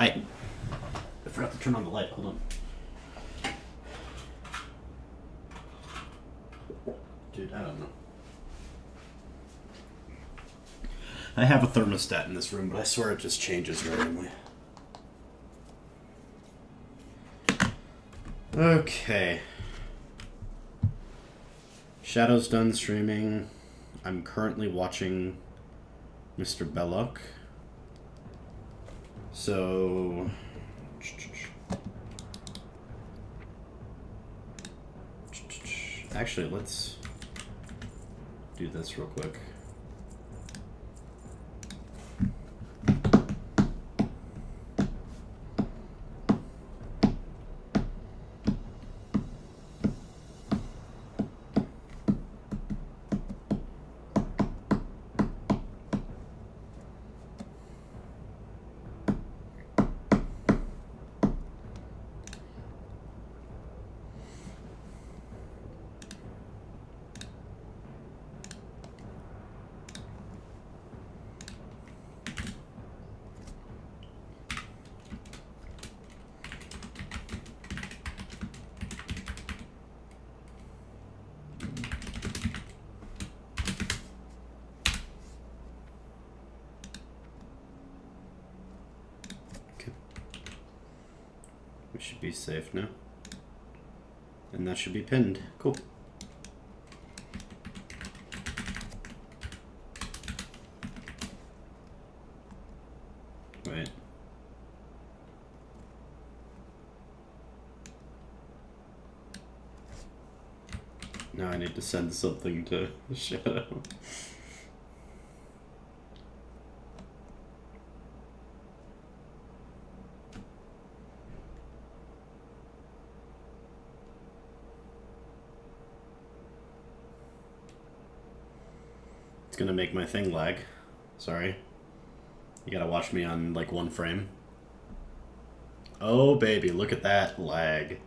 I forgot to turn on the light. Hold on. Dude, I don't know. I have a thermostat in this room, but I swear it just changes randomly. Okay. Shadow's done streaming. I'm currently watching Mr. Belloc. So... Actually, let's do this real quick. Should be safe now. And that should be pinned. Cool. Wait. Now I need to send something to Shadow. Gonna make my thing lag. Sorry. You gotta watch me on like one frame. Oh baby, look at that lag.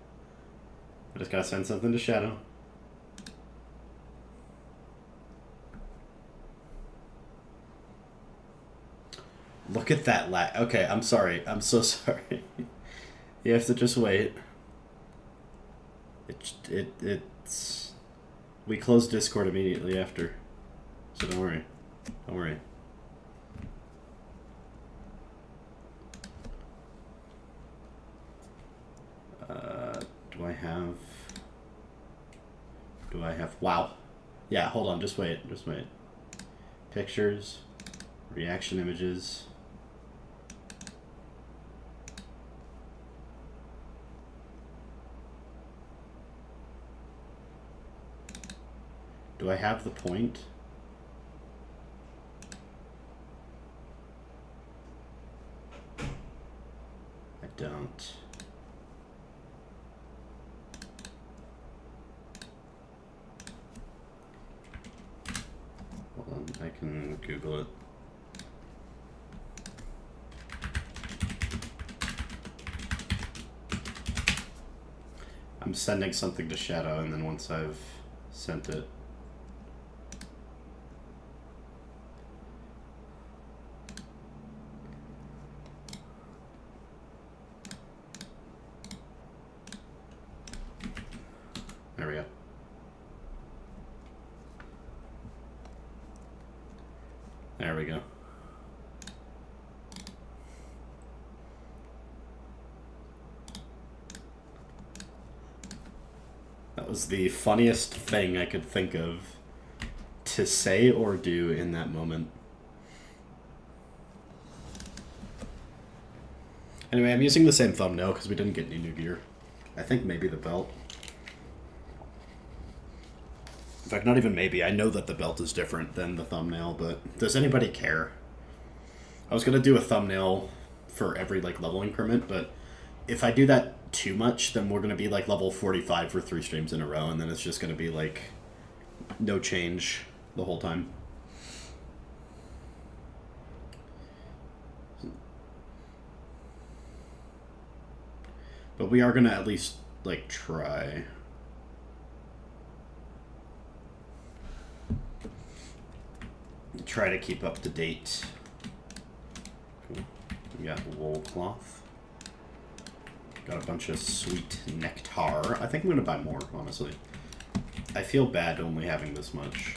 I just gotta send something to Shadow. Look at that lag. Okay, I'm sorry. I'm so sorry. You have to just wait. It's... We closed Discord immediately after. So don't worry. Don't worry. Do I have... Wow. Yeah, hold on. Just wait. Just wait. Pictures. Reaction images. Do I have the point? I don't. Hold on, I can Google it. I'm sending something to Shadow, and then once I've sent it, there we go. There we go. That was the funniest thing I could think of to say or do in that moment. Anyway, I'm using the same thumbnail because we didn't get any new gear. I think maybe the belt. In fact, not even maybe. I know that the belt is different than the thumbnail, but does anybody care? I was going to do a thumbnail for every like level increment, but if I do that too much, then we're going to be like level 45 for 3 streams in a row, and then it's just going to be like no change the whole time. But we are going to at least like try. Try to keep up to date. Cool. We got wool cloth. Got a bunch of sweet nectar. I think I'm going to buy more, honestly. I feel bad only having this much.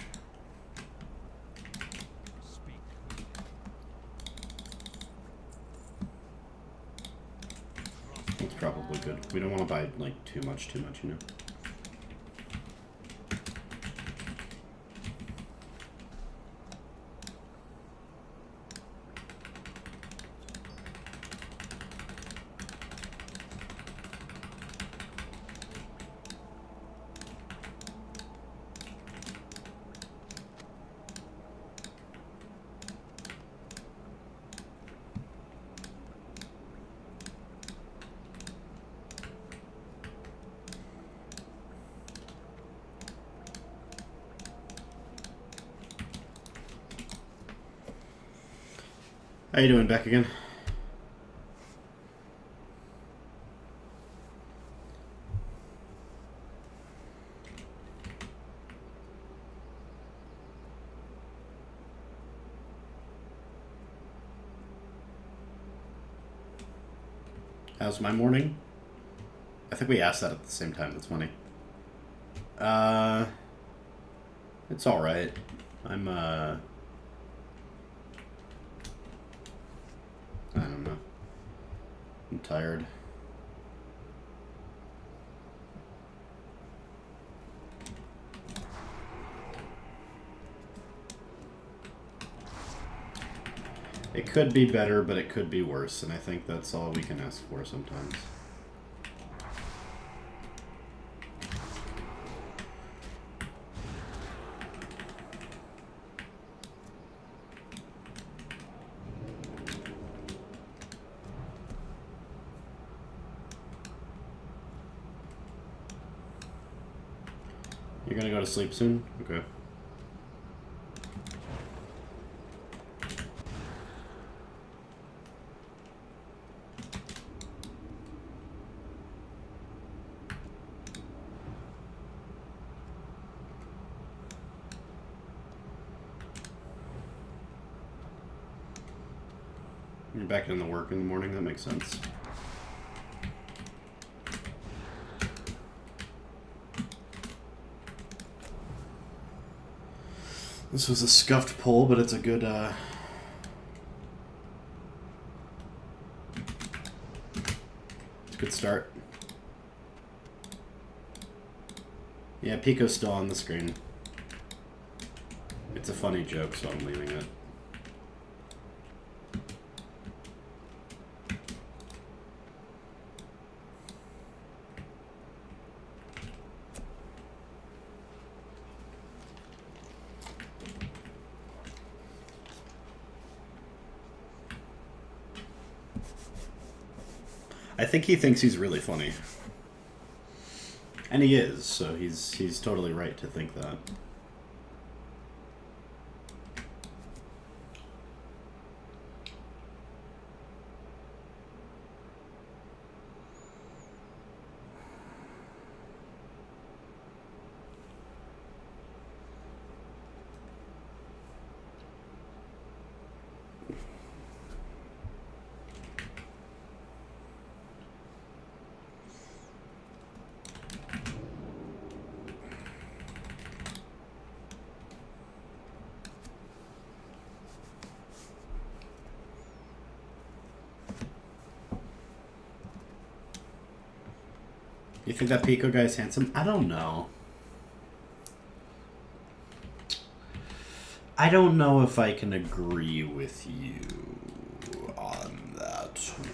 That's probably good. We don't want to buy, like, too much, you know? How you doing, Beck, again? How's my morning? I think we asked that at the same time. That's funny. It's alright. I don't know. I'm tired. It could be better, but it could be worse, and I think that's all we can ask for sometimes. You're gonna go to sleep soon? Okay. You're back in the work in the morning, that makes sense. This was a scuffed pull, but it's a good, it's a good start. Yeah, Pico's still on the screen. It's a funny joke, so I'm leaving it. I think he thinks he's really funny. And he is, so he's totally right to think that. You think that Pico guy's handsome? I don't know. I don't know if I can agree with you on that one.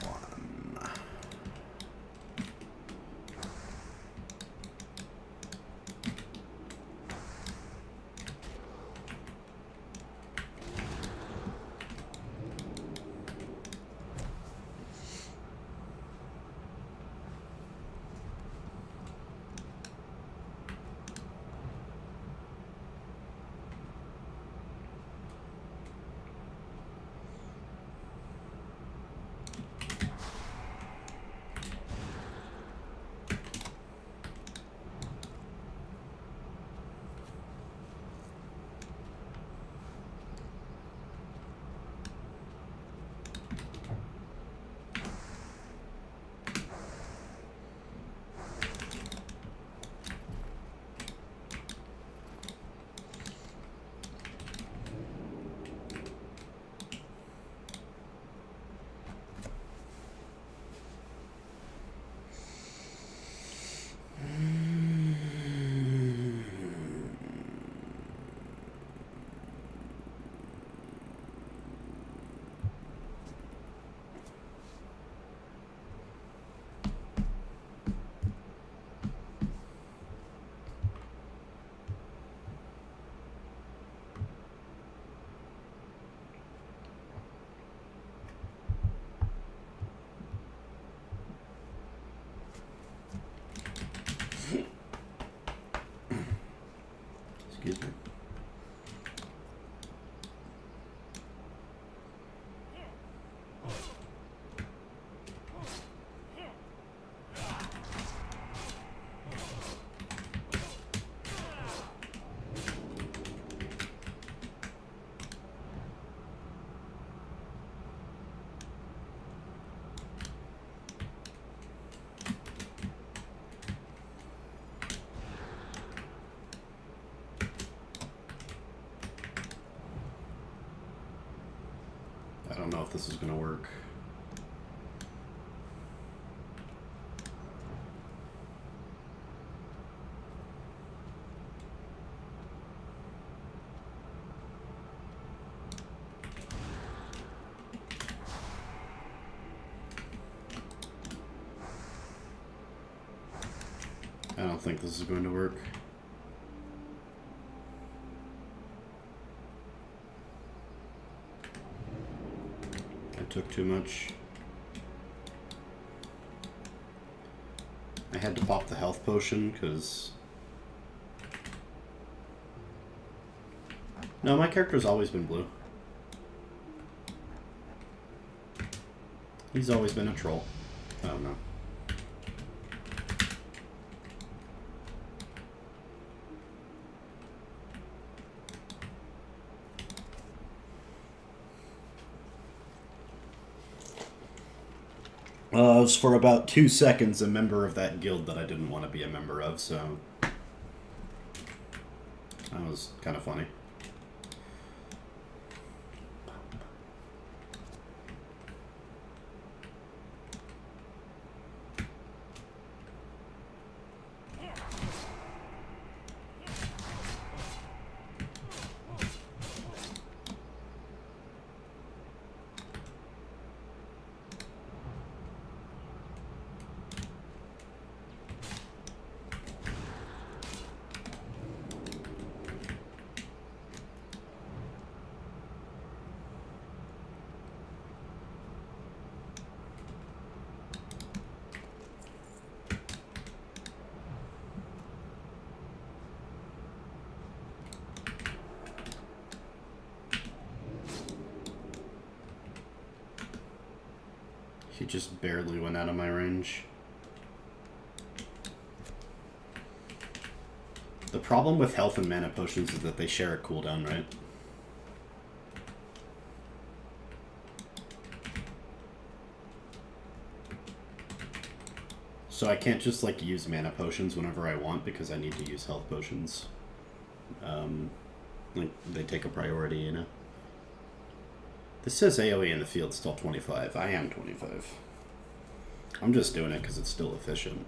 Excuse me. I don't know if this is going to work. I don't think this is going to work. I took too much. I had to pop the health potion because... No, my character's always been blue. He's always been a troll. Oh no. I was for about 2 seconds a member of that guild that I didn't want to be a member of, so that was kind of funny. He just barely went out of my range. The problem with health and mana potions is that they share a cooldown, right? So I can't just like use mana potions whenever I want because I need to use health potions. Like they take a priority, you know? This says AoE in the field still 25. I am 25. I'm just doing it because it's still efficient.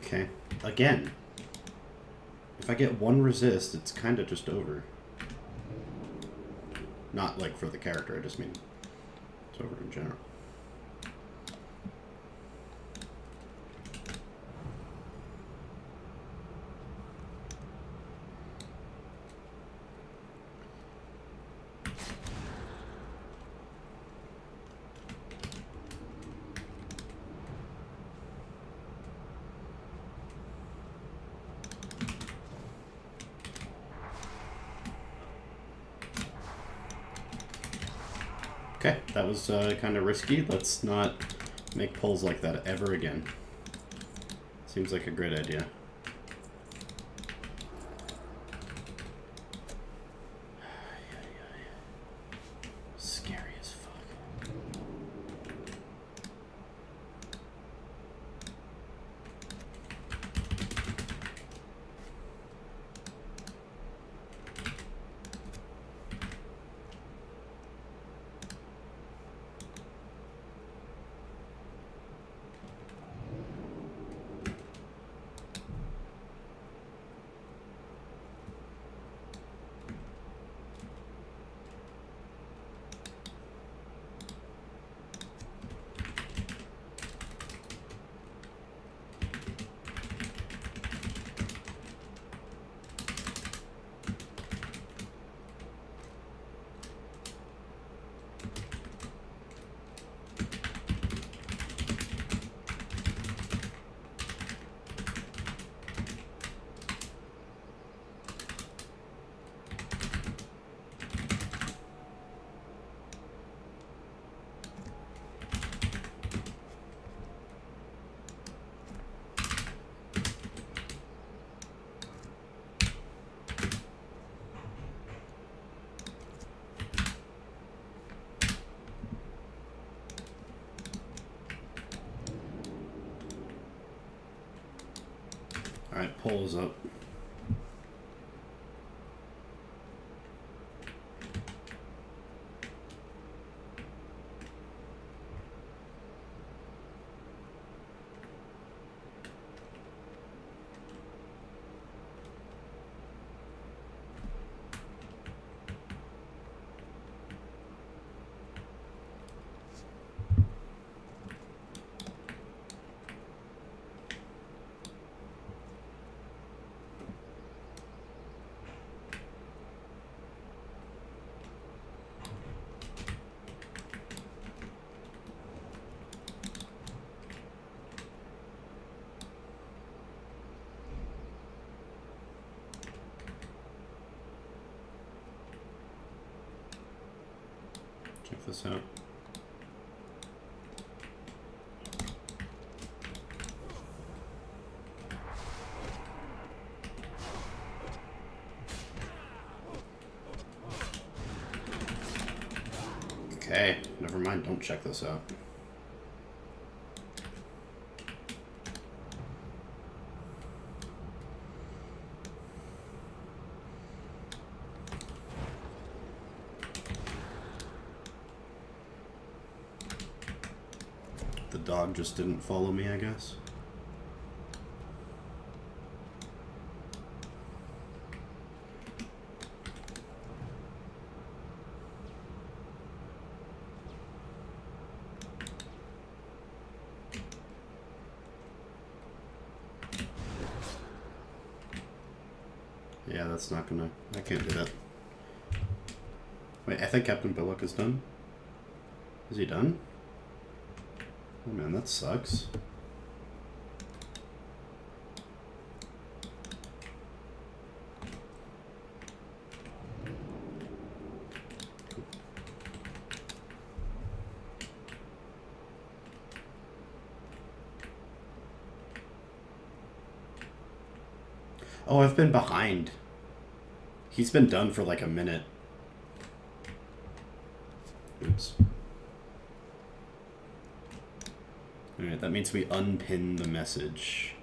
Okay, again. If I get one resist, it's kind of just over. Not like for the character, I just mean it's over in general. Okay, that was kind of risky. Let's not make polls like that ever again. Seems like a great idea. Scary as fuck. Alright, polls up. Check this out. Okay, never mind, don't check this out. The dog just didn't follow me, I guess. Yeah, that's not gonna... I can't do that. Wait, I think Captain Billock is done. Is he done? Oh man, that sucks. Oh, I've been behind. He's been done for like a minute. Oops. Alright, that means we unpin the message.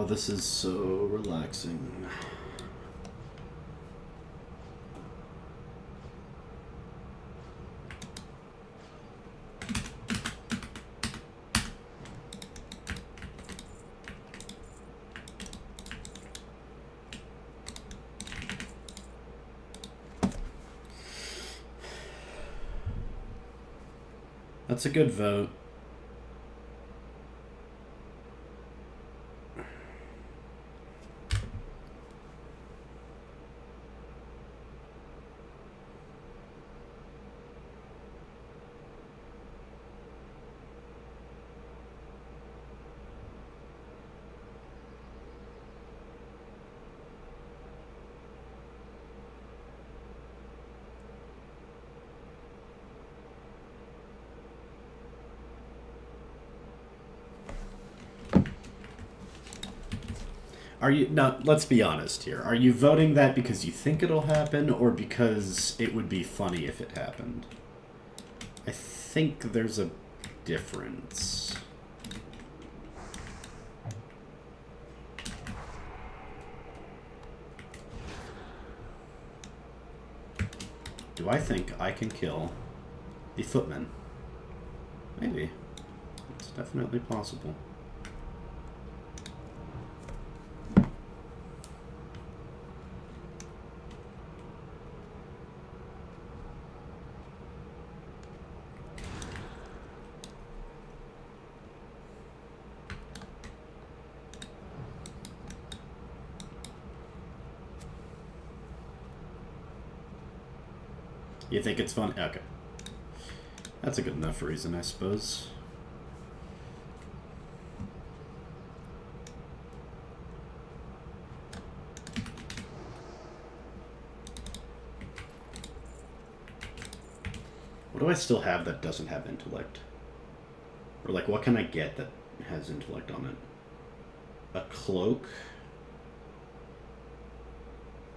Oh, this is so relaxing. That's a good vote. Are you now? Let's be honest here. Are you voting that because you think it'll happen, or because it would be funny if it happened? I think there's a difference. Do I think I can kill the footman? Maybe. It's definitely possible. You think it's fun? Okay. That's a good enough reason, I suppose. What do I still have that doesn't have intellect? Or like, what can I get that has intellect on it? A cloak?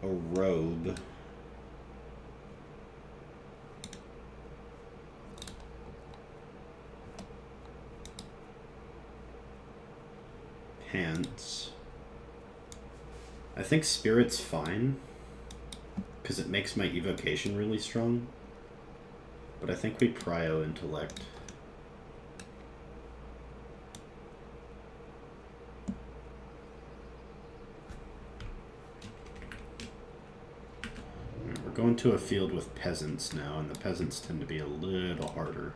A robe? Pants. I think spirit's fine because it makes my evocation really strong, but I think we prio intellect. We're going to a field with peasants now, and the peasants tend to be a little harder.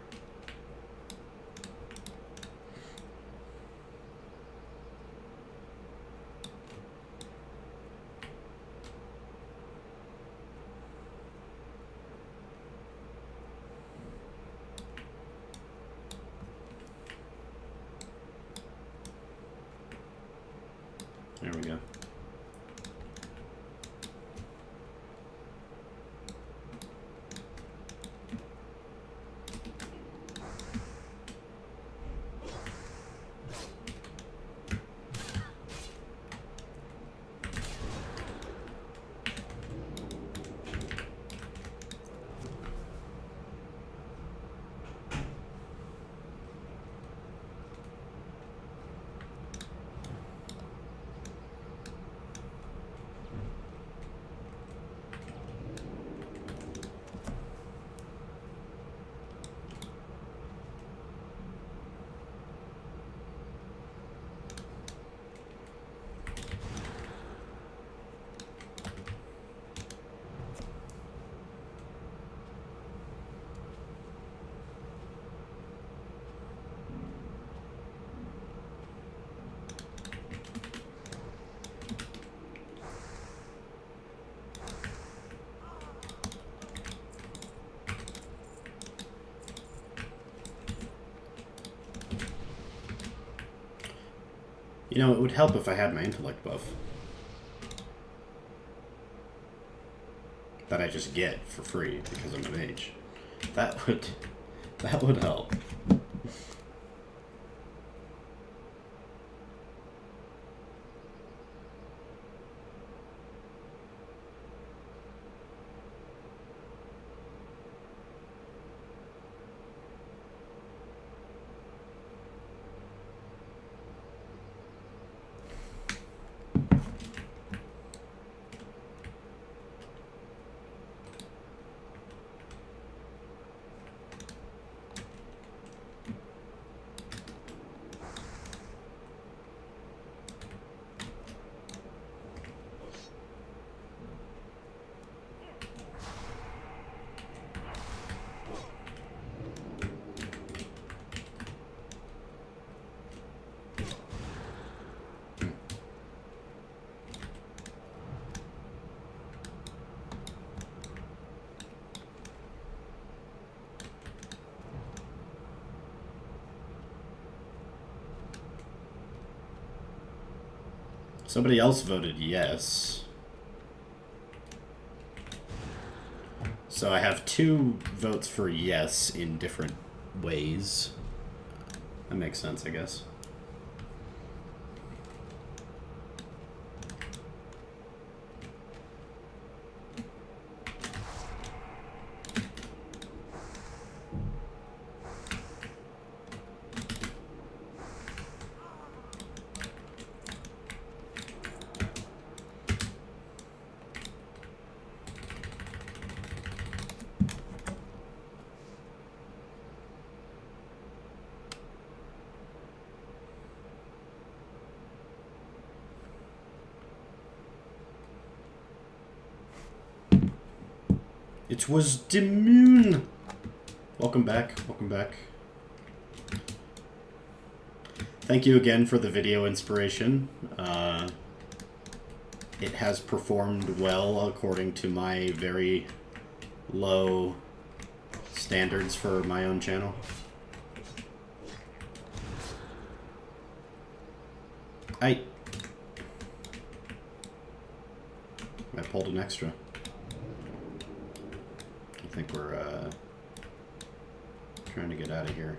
There we go. You know, it would help if I had my intellect buff. That I just get for free because I'm a mage. That would help. Somebody else voted yes. So I have 2 votes for yes in different ways. That makes sense, I guess. It was Demoon. Welcome back. Welcome back. Thank you again for the video inspiration. It has performed well according to my very low standards for my own channel. I pulled an extra. I think we're trying to get out of here.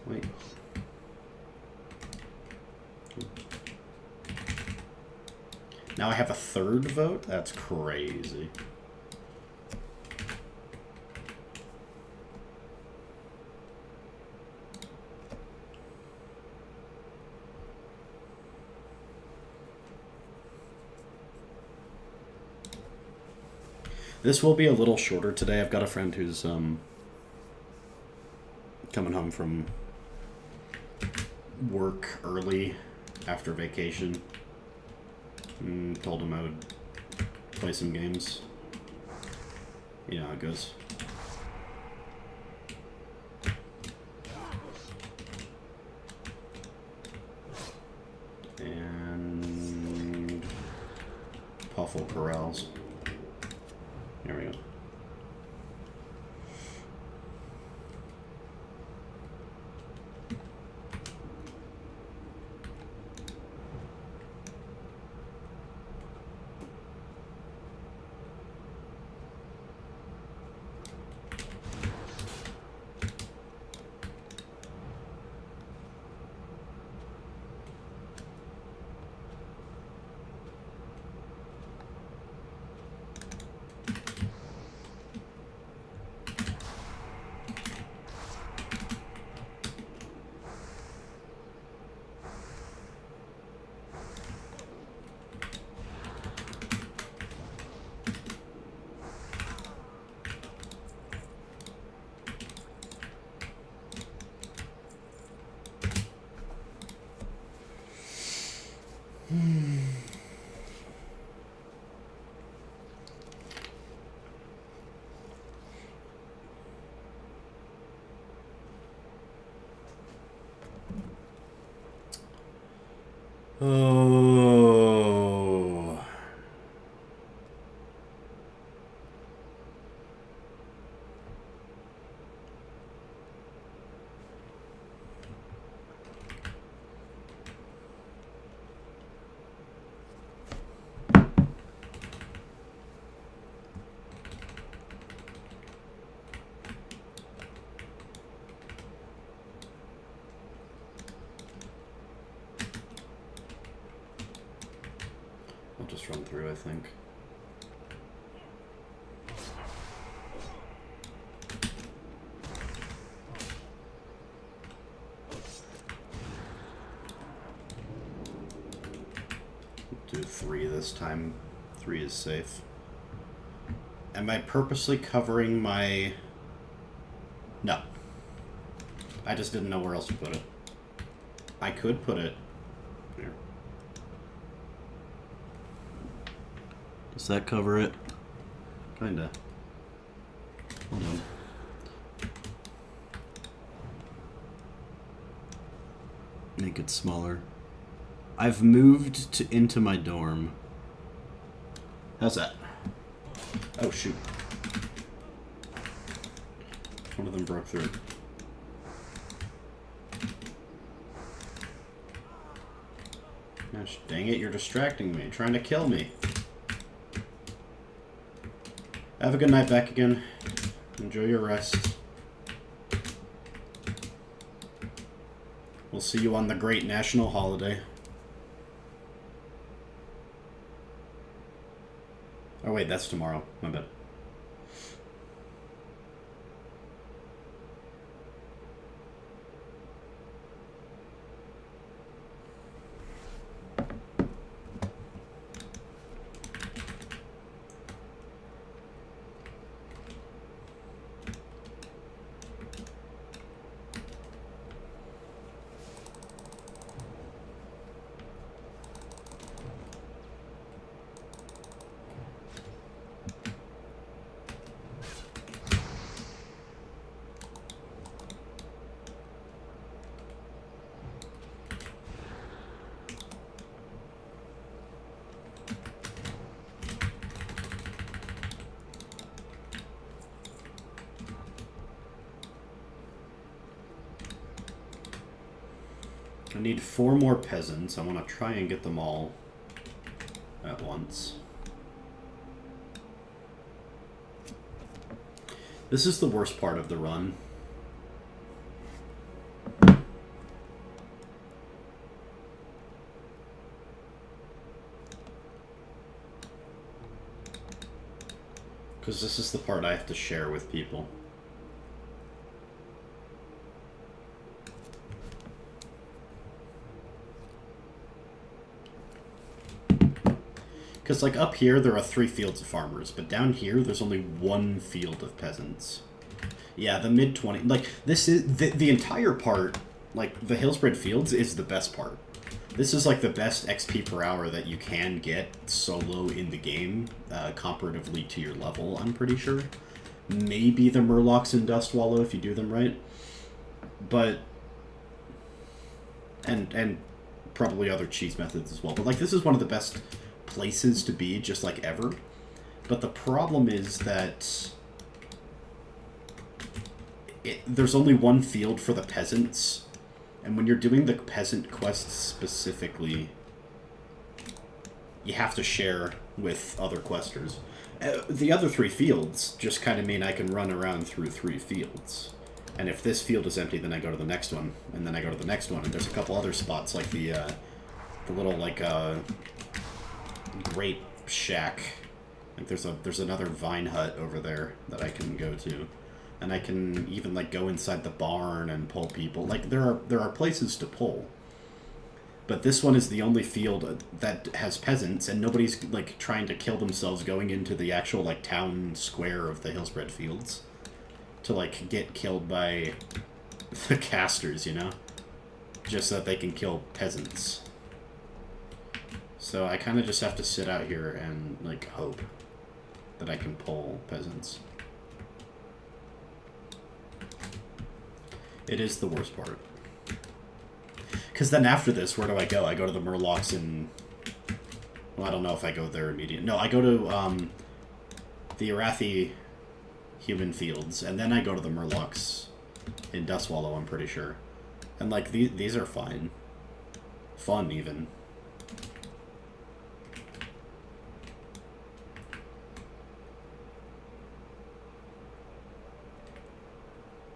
Wait. Now I have a 3rd vote? That's crazy. This will be a little shorter today. I've got a friend who's coming home from work early after vacation. Told him I would play some games. You know how it goes. And Puffle Corrals. There we go. Oh. I'll just run through, I think. Do 3 this time. 3 is safe. Am I purposely covering my... No. I just didn't know where else to put it. I could put it here. Does that cover it? Kinda. Hold on. Make it smaller. I've moved into my dorm. How's that? Oh shoot. One of them broke through. Gosh, dang it, you're distracting me, trying to kill me. Have a good night back again. Enjoy your rest. We'll see you on the great national holiday. Oh wait, that's tomorrow. My bad. I need 4 more peasants. I want to try and get them all at once. This is the worst part of the run. Because this is the part I have to share with people. Because, like, up here there are 3 fields of farmers, but down here there's only 1 field of peasants. Yeah, the mid-20... Like, this is... The entire part, like, the Hillspread Fields is the best part. This is, like, the best XP per hour that you can get solo in the game, comparatively to your level, I'm pretty sure. Maybe the Murlocs and Dustwallow if you do them right. But... And probably other cheese methods as well. But, like, this is one of the best places to be, just like ever. But the problem is that there's only 1 field for the peasants, and when you're doing the peasant quests specifically, you have to share with other questers. The other 3 fields just kind of mean I can run around through 3 fields. And if this field is empty, then I go to the next one, and then I go to the next one, and there's a couple other spots, like the little, like, grape shack. Like there's another vine hut over there that I can go to, and I can even like go inside the barn and pull people. Like there are places to pull, but this one is the only field that has peasants, and nobody's like trying to kill themselves going into the actual like town square of the Hillspread Fields to like get killed by the casters, you know, just so that they can kill peasants. So I kind of just have to sit out here and, like, hope that I can pull peasants. It is the worst part. Because then after this, where do I go? I go to the Murlocs in... Well, I don't know if I go there immediately. No, I go to the Arathi Human Fields, and then I go to the Murlocs in Dustwallow, I'm pretty sure. And, like, these are fine. Fun, even.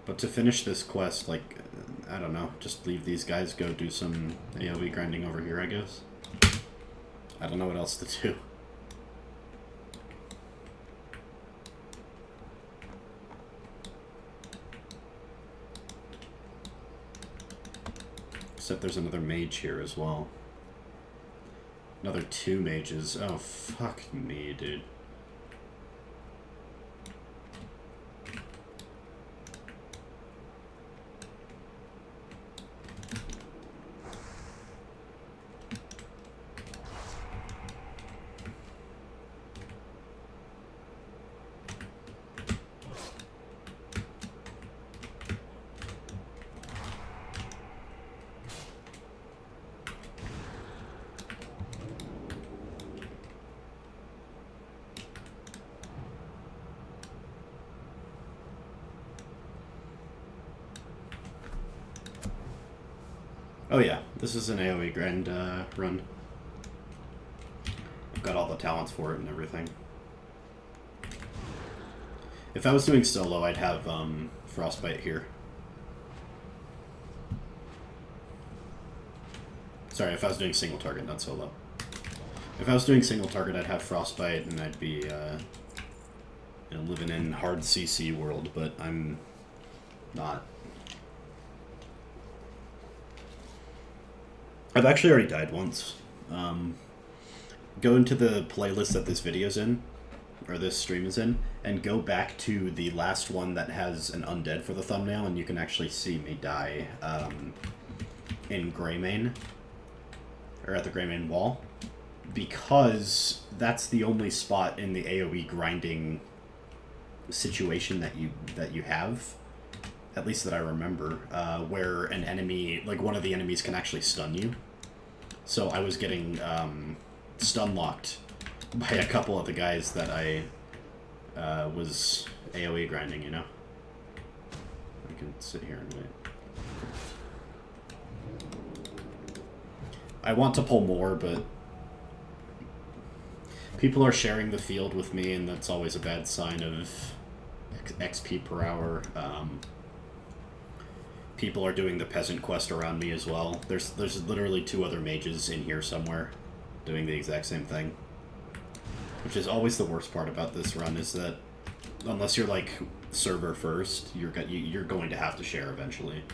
But to finish this quest, like, I don't know, just leave these guys, go do some AoE grinding over here, I guess. I don't know what else to do. Except there's another mage here as well. Another 2 mages. Oh, fuck me, dude. Oh yeah, this is an AoE grind run. talents for it and everything. If I was doing solo, I'd have Frostbite here. Sorry, if I was doing single target, not solo. If I was doing single target, I'd have Frostbite, and I'd be living in hard CC world, but I'm not. I've actually already died once. Go into the playlist that this video's in, or this stream is in, and go back to the last one that has an undead for the thumbnail, and you can actually see me die in Greymane, or at the Greymane wall, because that's the only spot in the AoE grinding situation that you have, at least that I remember, where an enemy, like one of the enemies, can actually stun you. So I was getting stun locked by a couple of the guys that I was AoE grinding, you know? I can sit here and wait. I want to pull more, but people are sharing the field with me, and that's always a bad sign of XP per hour. People are doing the peasant quest around me as well. There's literally 2 other mages in here somewhere doing the exact same thing. Which is always the worst part about this run, is that unless you're like server first, you're going to have to share eventually.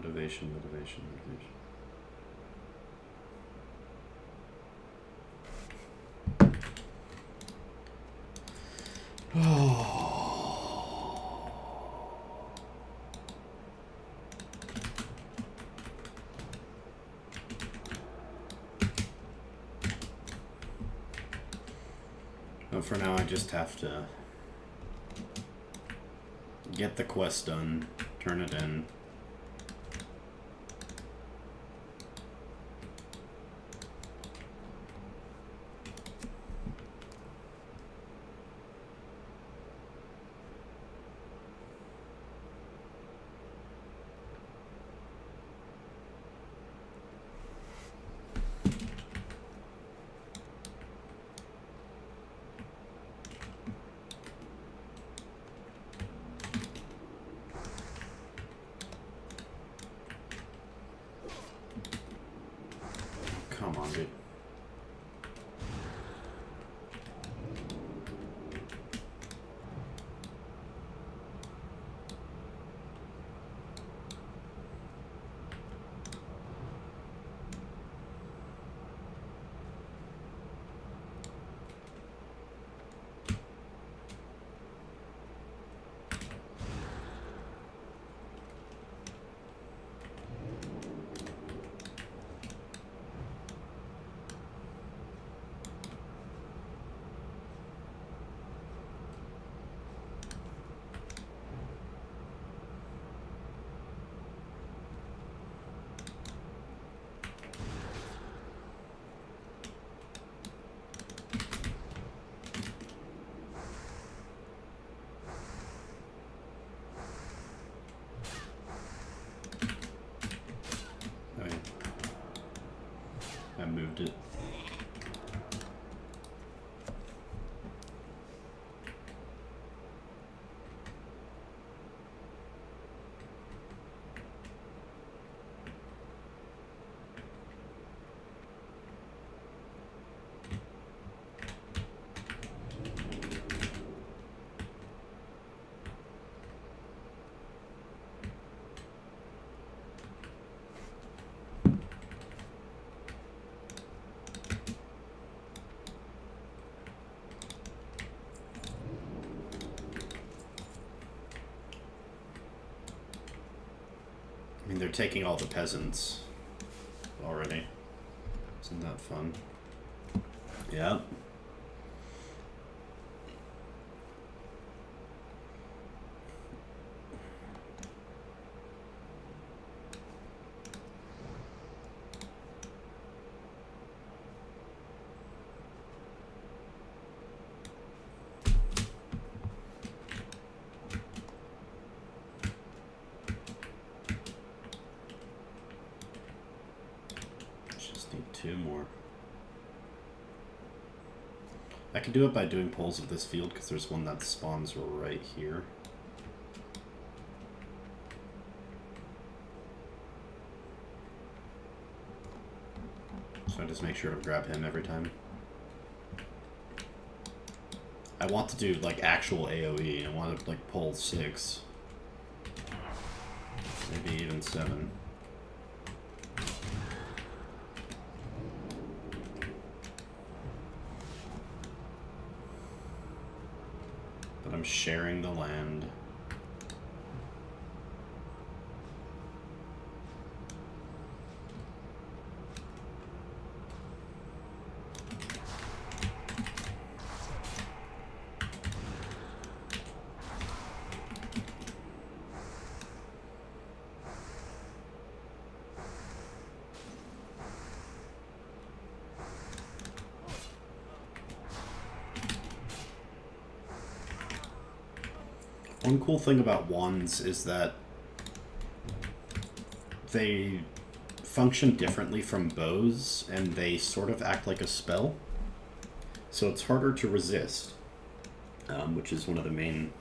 Motivation. But for now, I just have to get the quest done, turn it in. Come on, dude. Moved it. I mean, they're taking all the peasants already. Isn't that fun? Yeah. 2 more. I can do it by doing polls of this field because there's one that spawns right here. So I just make sure to grab him every time. I want to do like actual AoE. I want to like pull 6. Maybe even 7. But I'm sharing the land. One cool thing about wands is that they function differently from bows, and they sort of act like a spell. So it's harder to resist, which is one of the main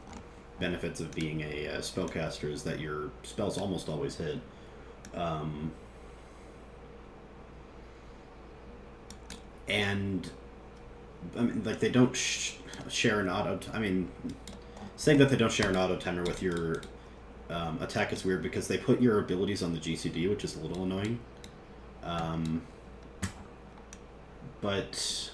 benefits of being a spellcaster, is that your spells almost always hit. And, I mean, like, they don't share an auto... I mean... Saying that they don't share an auto timer with your attack is weird because they put your abilities on the GCD, which is a little annoying. But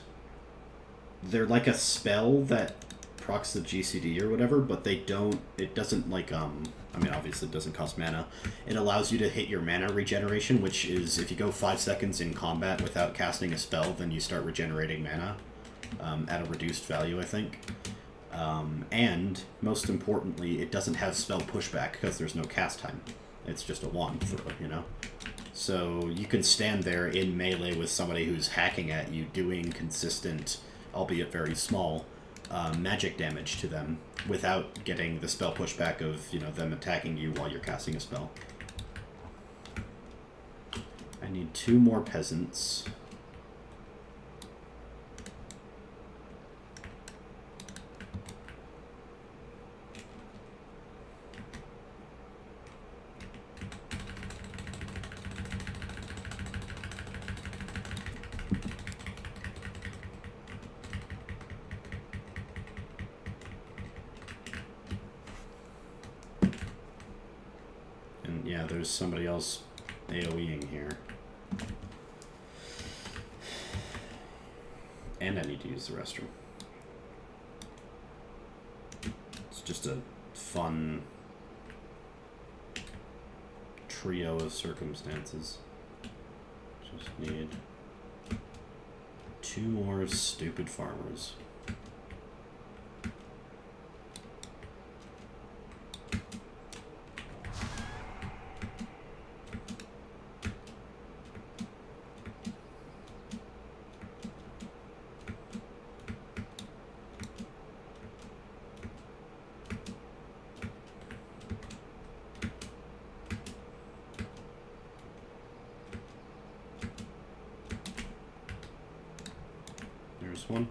they're like a spell that procs the GCD or whatever, but they don't... It doesn't like... I mean, obviously it doesn't cost mana. It allows you to hit your mana regeneration, which is if you go 5 seconds in combat without casting a spell, then you start regenerating mana at a reduced value, I think. And, most importantly, it doesn't have spell pushback because there's no cast time. It's just a wand throw, you know? So you can stand there in melee with somebody who's hacking at you, doing consistent, albeit very small, magic damage to them without getting the spell pushback of, you know, them attacking you while you're casting a spell. I need 2 more peasants. Yeah, there's somebody else AoEing here. And I need to use the restroom. It's just a fun trio of circumstances. Just need 2 more stupid farmers. One.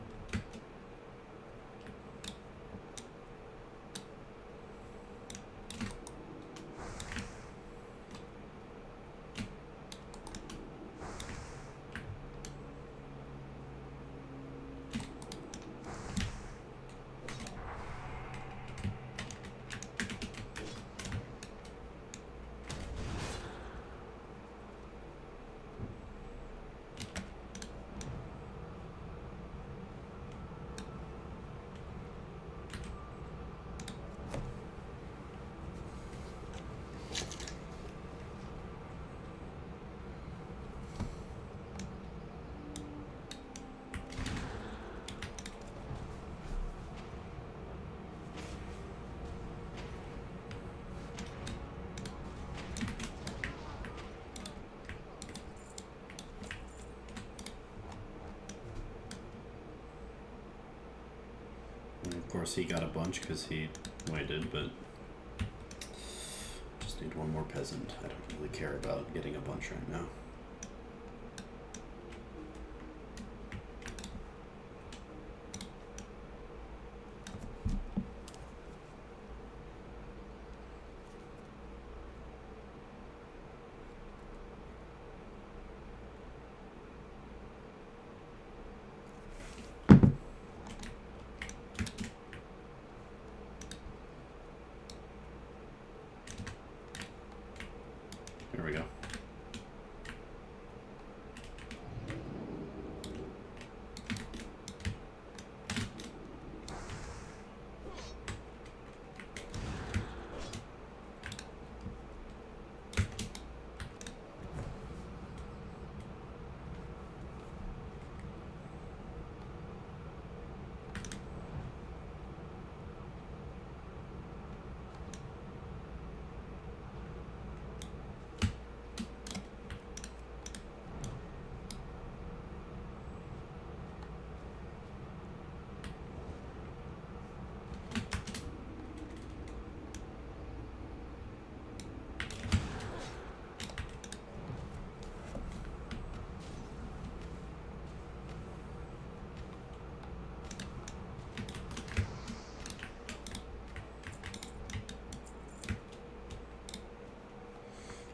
Of course he got a bunch because he waited, but just need 1 more peasant. I don't really care about getting a bunch right now. There we go.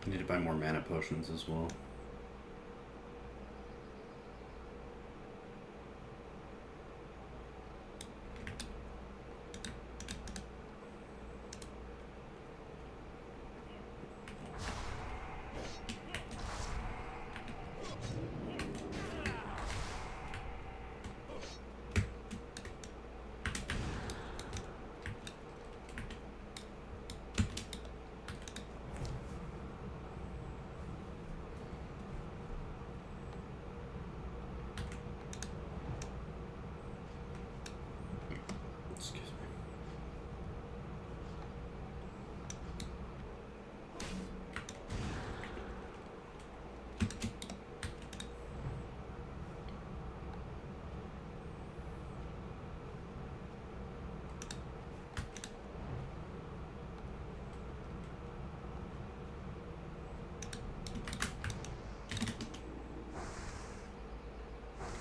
I need to buy more mana potions as well.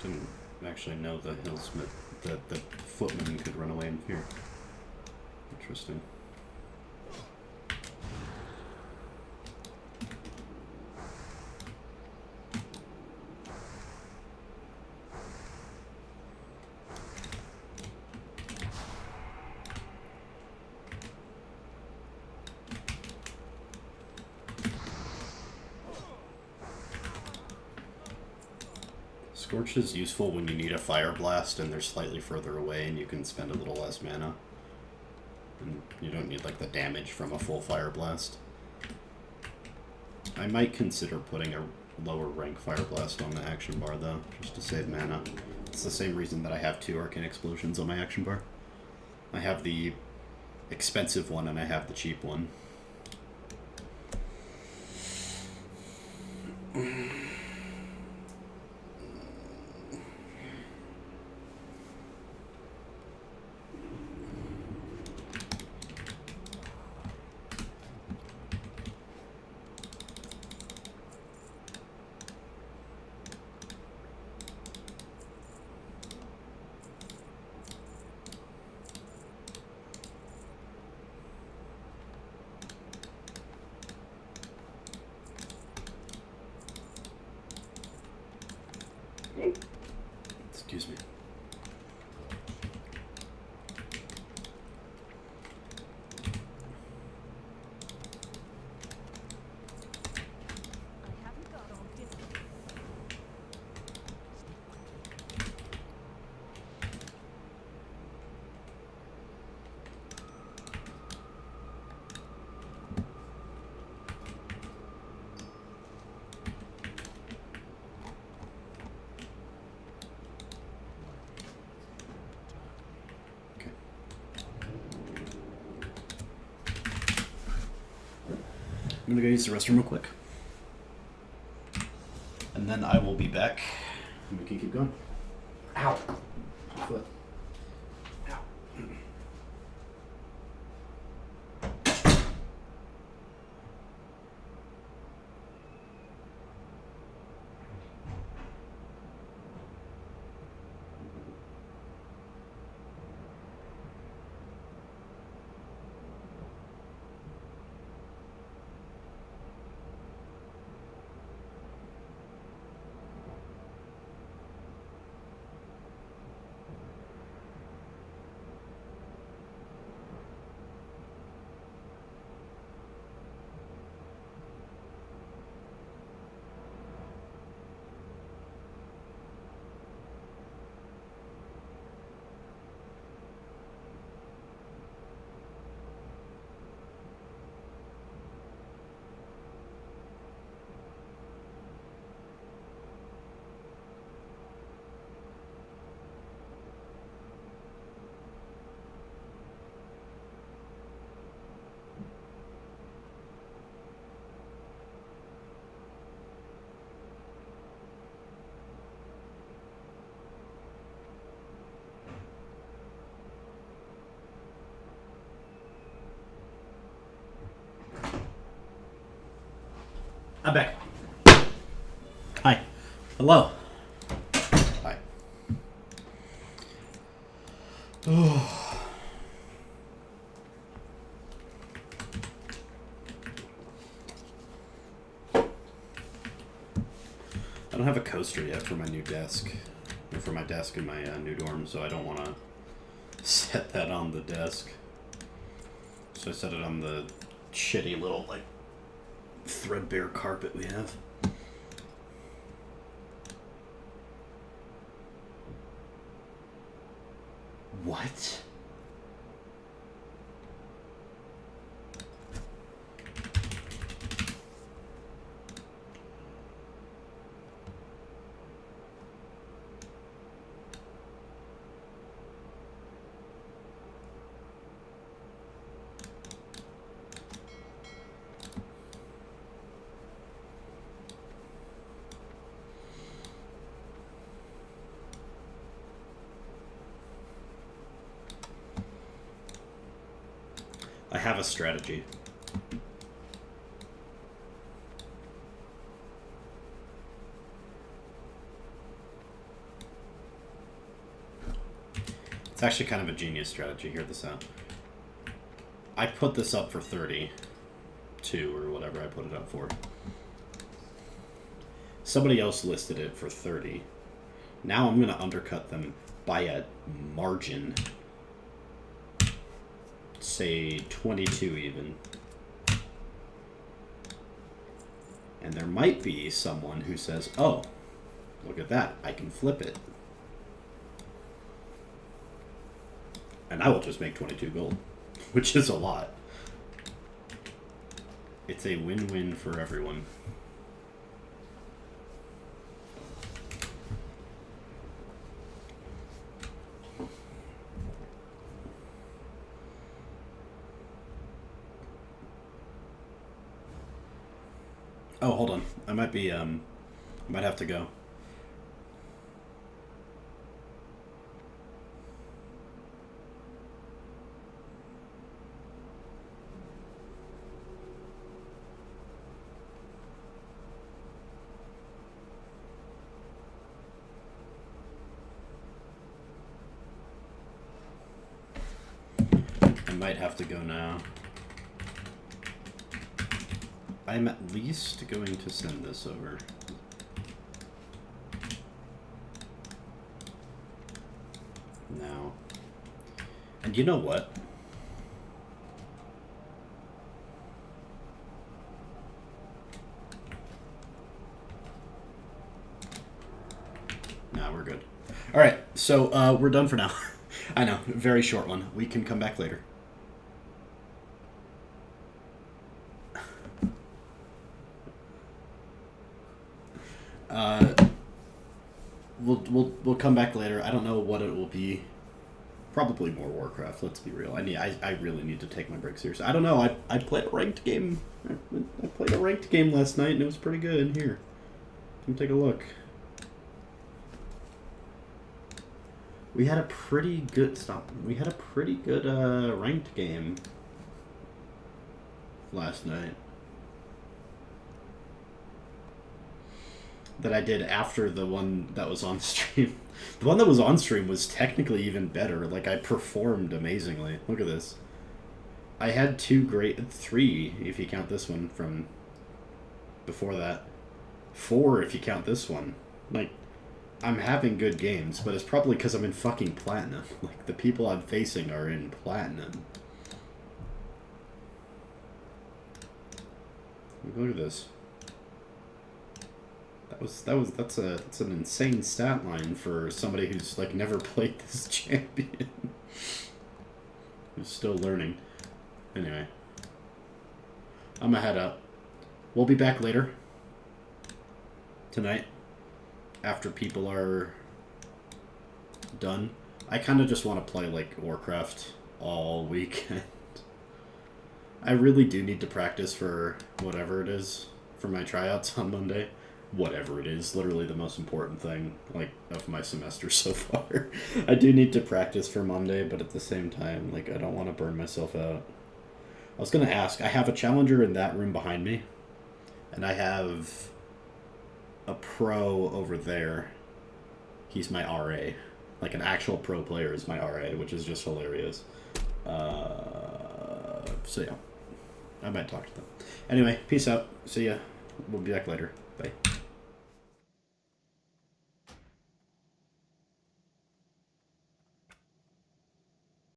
Didn't actually know the hillsmith, that the footman could run away in fear. Interesting. Scorch is useful when you need a fire blast and they're slightly further away and you can spend a little less mana. And you don't need like the damage from a full fire blast. I might consider putting a lower rank fire blast on the action bar though, just to save mana. It's the same reason that I have 2 arcane explosions on my action bar. I have the expensive one and I have the cheap one. Excuse me. I'm gonna go use the restroom real quick. And then I will be back and we can keep going. Ow! My foot. Ow. I'm back. Hi. Hello. Hi. Oh. I don't have a coaster yet for my new desk. Or for my desk in my new dorm, so I don't want to set that on the desk. So I set it on the shitty little, like, threadbare carpet we have. What? I have a strategy. It's actually kind of a genius strategy. Hear this out. I put this up for 32 or whatever I put it up for. Somebody else listed it for 30. Now I'm going to undercut them by a margin. Say 22 even. And there might be someone who says, oh, look at that, I can flip it. And I will just make 22 gold, which is a lot. It's a win-win for everyone. Oh, hold on. I might be, might have to go. I might have to go now. I'm at least going to send this over. Now. And you know what? Nah, we're good. Alright, so we're done for now. I know, very short one. We can come back later. We'll come back later. I don't know what it will be. Probably more Warcraft. Let's be real. I really need to take my break seriously. I don't know. I played a ranked game. I played a ranked game last night and it was pretty good. Here, come take a look. We had a pretty good We had a pretty good ranked game last night. That I did after the one that was on stream. The one that was on stream was technically even better. Like, I performed amazingly. Look at this. I had three, if you count this one from before that. 4, if you count this one. Like, I'm having good games, but it's probably because I'm in fucking Platinum. Like, the people I'm facing are in Platinum. Look at this. That's an insane stat line for somebody who's like never played this champion. Who's still learning. Anyway. I'm gonna head up. We'll be back later. Tonight. After people are done. I kinda just wanna play like Warcraft all weekend. I really do need to practice for whatever it is for my tryouts on Monday. Whatever it is, literally the most important thing, like, of my semester so far. I do need to practice for Monday, but at the same time, like, I don't want to burn myself out. I was going to ask, I have a challenger in that room behind me, And I have a pro over there. He's my RA. Like an actual pro player is my RA, which is just hilarious. So yeah, I might talk to them. Anyway, peace out. See ya. We'll be back later. Bye.